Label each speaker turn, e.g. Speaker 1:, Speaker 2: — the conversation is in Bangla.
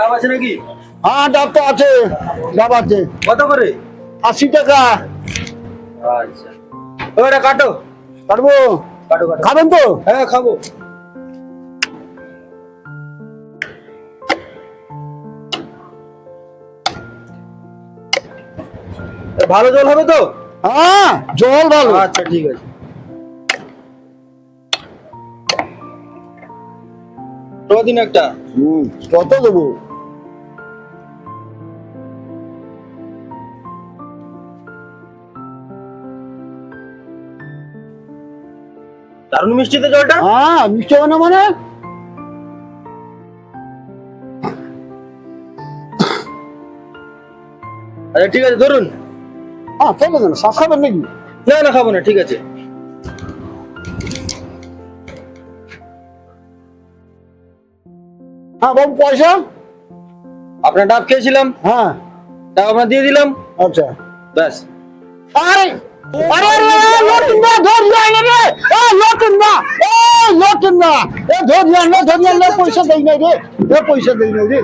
Speaker 1: ডাব আছে নাকি?
Speaker 2: হ্যাঁ ডাব তো আছে, ডাব আছে।
Speaker 1: কত করে?
Speaker 2: 80 টাকা।
Speaker 1: আচ্ছা, ওটা কাটো।
Speaker 2: পারবো?
Speaker 1: কাটো কাটো।
Speaker 2: খাবেন তো?
Speaker 1: হ্যাঁ খাবো। ভালো জল হবে তো?
Speaker 2: হ্যাঁ জল ভালো।
Speaker 1: আচ্ছা ঠিক আছে। দিন একটা।
Speaker 2: কত দেবো?
Speaker 1: দারুণ মিষ্টিতে জলটা।
Speaker 2: হ্যাঁ মিষ্টি হবে না মানে?
Speaker 1: আচ্ছা ঠিক আছে ধরুন।
Speaker 2: হ্যাঁ ফেলে দেন, শাক খাবেন নাকি?
Speaker 1: না না খাবো না, ঠিক আছে।
Speaker 2: হ্যাঁ বাবু পয়সা?
Speaker 1: আপনার ডাব খেয়েছিলাম,
Speaker 2: হ্যাঁ
Speaker 1: ডাব আপনার দিয়ে দিলাম,
Speaker 2: আচ্ছা।
Speaker 1: ব্যাস।
Speaker 2: আরে আরে লটুন না, ধরিয়া এনে রে। লটুন না, লটুন না, ধরিয়া না, ধরিয়া না, পয়সা দেই নাই রে, পয়সা দেই নাই রে।